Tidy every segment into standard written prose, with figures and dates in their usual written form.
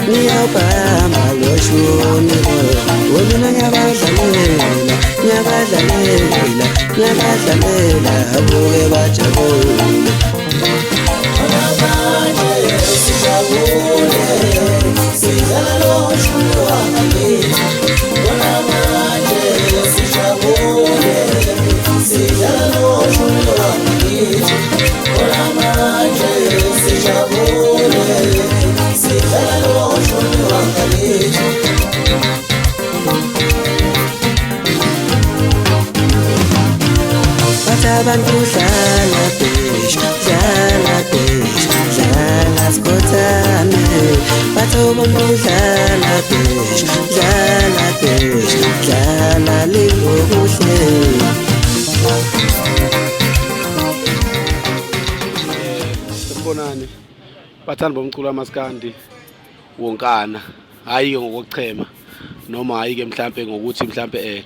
ngiyabhamba loshuni wena nyabadlalela abuke bajabule manje sijabule sidlala loshuni wangakithi manje sijabule sidlala loshuni wangakithi manje sijabule sidlala loshuni wangakithi abantu dlala bish, dlala skothane. Batho abantu dlala bish, dlala lingokuhle. Sanibonani bathandi bomculo wamaskandi wonkana, hayi ngokuchema noma hayi ke mhlambe ngokuthi mhlambe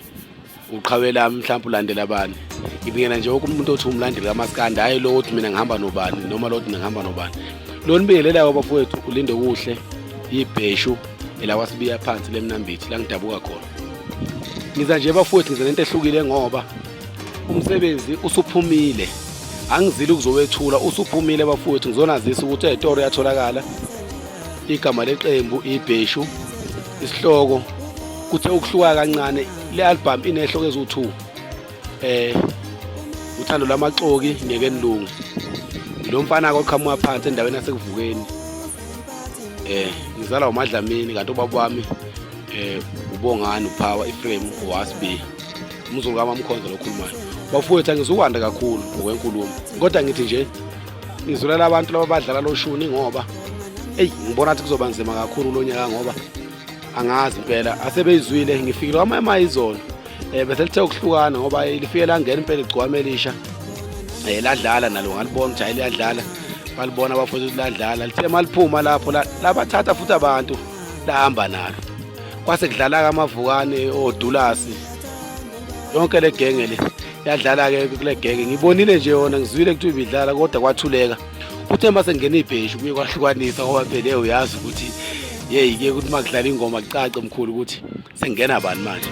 uqhawela mhlambe ulandela abani. Ngibingena nje umuntu othi umlandeli kaMaskandi hayi lo uthi mina ngihamba nobani noma lo uthi ngihamba nobani. Lo nibingelelayo bafowethu ulinde kuhle Ibheshu elawasibiya phansi lemnambithi la ngidabuka khona. Ngiza nje bafowethu ngize lento ehlukile ngoba umsebenzi usuphumile. Angizili ukuzowethula usuphumile bafowethu ngizonazisa ukuthi eToro yatholakala igama leqembu Ibheshu isihloko kuthe ukuhluka kancane le album inehloko ezu2 uthando lamaxoki ngeke nilungu lo mfana oqhamuka phansi endaweni yasekuvukeni ngizala uMadlamini kanti ubaba wami ubongani uPower iframe owasbi umzulu kaMamkhonza lokhulumayo bafowethu angizukwanda kakhulu ngokwenkulumo kodwa ngithi nje ngizulela abantu laba badlala loshuni ngoba ngibona ukuthi kuzoba nzima kakhulu lo nyaka ngoba angazi impela asebeyizwile ngifikile kwamama izolo bese lithe ukuhlukana ngoba lifike la ngena impela igcwame elisha ladlala nalo ngalibona ukuthi ayiyadlala balibona abafowethu ladlala lithe maliphuma lapho labathatha futhi abantu lahamba nalo kwase kudlala kamavukane odulasi yonke le genge le yadlala ke kule genge ngibonile nje yona ngizwile ukuthi ibidlala kodwa kwathuleka uthe mase ngena Ibheshu kuye kwahlukanisa ngoba phela uyazi ukuthi ke ukuthi makudlala ingoma kucace omkhulu ukuthi sengena abantu manje.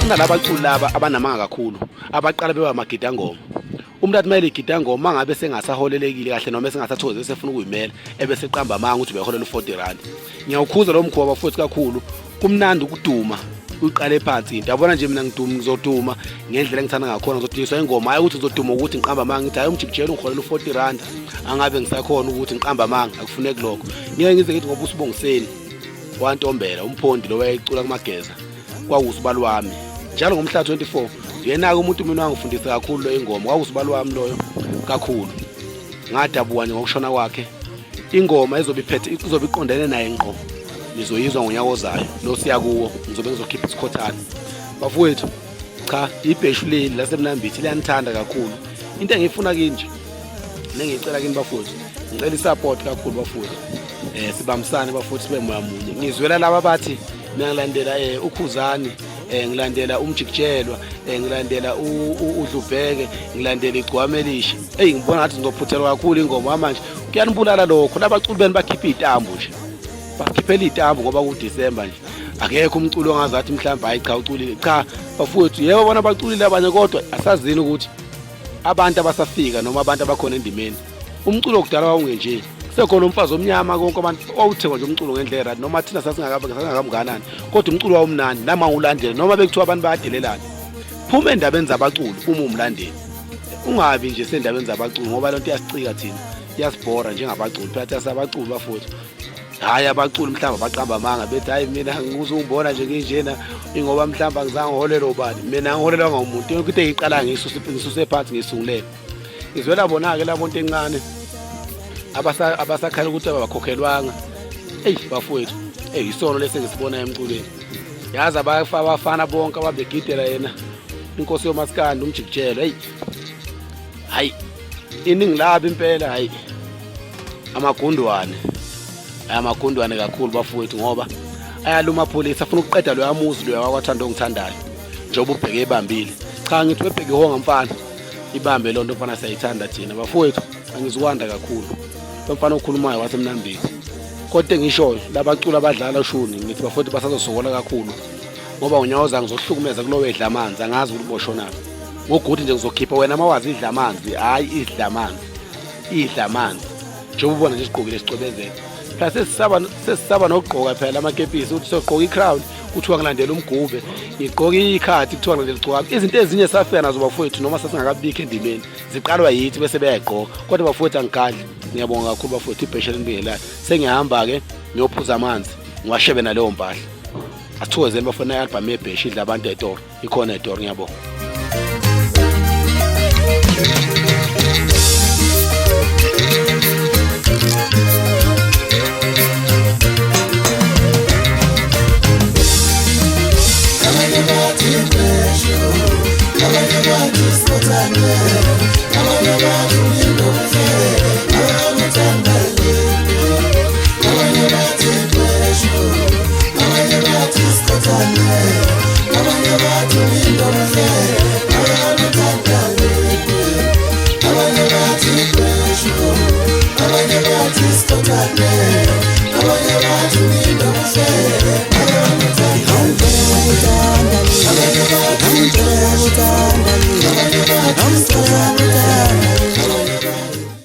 Kunalabaculi laba abanamanga kakhulu abaqala beba magida ngoma umuntu athi mayile igida ngoma mangabe sengasaholelekile kahle noma sengasathokozile sefuna ukuyimela ebese qamba amanga ukuthi uyaholela u40 ngiyawukhuza lo mkhuba bafowethu kakhulu kumnandi ukuduma uqale phansi into yabona nje mina ngizoduma ngendlela engithanda ngakhona ngizodiswa ingoma hayi ukuthi ngizoduma ukuthi ngiqamba amanga ngithi hayi umjibjela ungiholela u40 angabe ngisakhona ukuthi ngiqamba amanga akufuneki lokho ngeke ngize ngithi ngoba usibongiseni wantombela umphondi lo wayecula kumageza kwawusibalo wami njalo ngomhla 24 yena umuntu mina wangifundisa kakhulu lo ingoma kwawusibalo wami loyo kakhulu ngadabuka nje ngokushona kwakhe ingoma izobe iqondene naye ngqo nizoyizwa ngonyaka ozayo lo siya kuwo ngizobe ngizokhipha isikhothana bafowethu cha ibheshu leli lasemnambithi liyanithanda kakhulu into engifuna kinje nengicela kini bafowethu ngicela isupport kakhulu bafowethu sibambisane bafowethu sibe moya munye ngizwela laba bathi ngilandela ukhuzani ngilandela umjikijelwa ngilandela uDlubheke ngilandela igcwamelisha ngibona ngathi ngizophuthelwa kakhulu ingoma manje kuyanibulala lokho labaculi beni bakhipha izitambu nje bakhiphela izitambu ngoba kuDisemba nje akekho umculo ongazathi mhlawumbe hayi cha uculile cha bafowethu yebo bona baculile abanye kodwa asazini ukuthi abantu abasafika noma abantu abakhona endimeni umculo okudala wawungenje sekhona umfazi omnyama konke abantu owuthenga nje umculo ngendlela noma thina sasingakamnganani kodwa umculo wawumnandi nama ulandele noma bekuthiwa abantu bayadelelana phuma endabeni zabaculi uma umlandeli ungabi nje sendabeni zabaculi ngoba lonto iyasicika thina iyasibhora njengabaculi phela sabaculi bafowethu hayi abaculi mhlamba baqamba amanga bethi hayi mina ngizungibona nje nginjena ingoba mhlamba ngizange ngiholelwa ubani mina ngiholelwa ngumuntu into eyiqala ngisuse phansi ngisungulele izwela bona ke labo nto encane abasakhala ukuthi abakhokhelwanga bafowethu isono lese ngisibona emculweni yazi abafana bonke ababegidela yena inkosi yomaskandi umjikijelo hayi iningi labo impela hayi amagundwane kakhulu bafowethu ngoba ayaluma police afuna ukuqeda lo yamuzi lo yakwathanda ongithandayo njengoba ubheke ebambile cha ngithi webheke honga mfana ibambe lonto mfana sayithanda thina bafowethu angizikwanda kakhulu lo mfana okhulumayo wasemnambithi kodwa ngisho labacula abadlala ushuni ngithi bafowethu basazosokola kakhulu ngoba unyawoza ngizohlukumeza kulo wedla amanzi angazi ukuthi boshonaphi ngokuthi nje ngizokhipha wena mawazi idla amanzi hayi idla amanzi njengoba ubona nje isigqokile sicobezela sesisaba nokugqoka phela amakepisi uthi sogqoka icrown kuthiwa ngilandela umgube ngigqoka ikhathi kuthiwa ngilandela igcwaba izinto ezinye safika nazo bafowethu noma sasingakabikho endimeni ziqalwa yithi bese beyayigqoka kodwa bafowethu angigadli ngiyabonga kakhulu bafowethu ibhesha lenibingelayo sengiyahamba ke ngiyophuza amanzi ngiwashebe naleyo mpahla asithokozeni bafuna i-album yebhesha idla abantu etoro ikhona etoro ngiyabonga Ibheshu,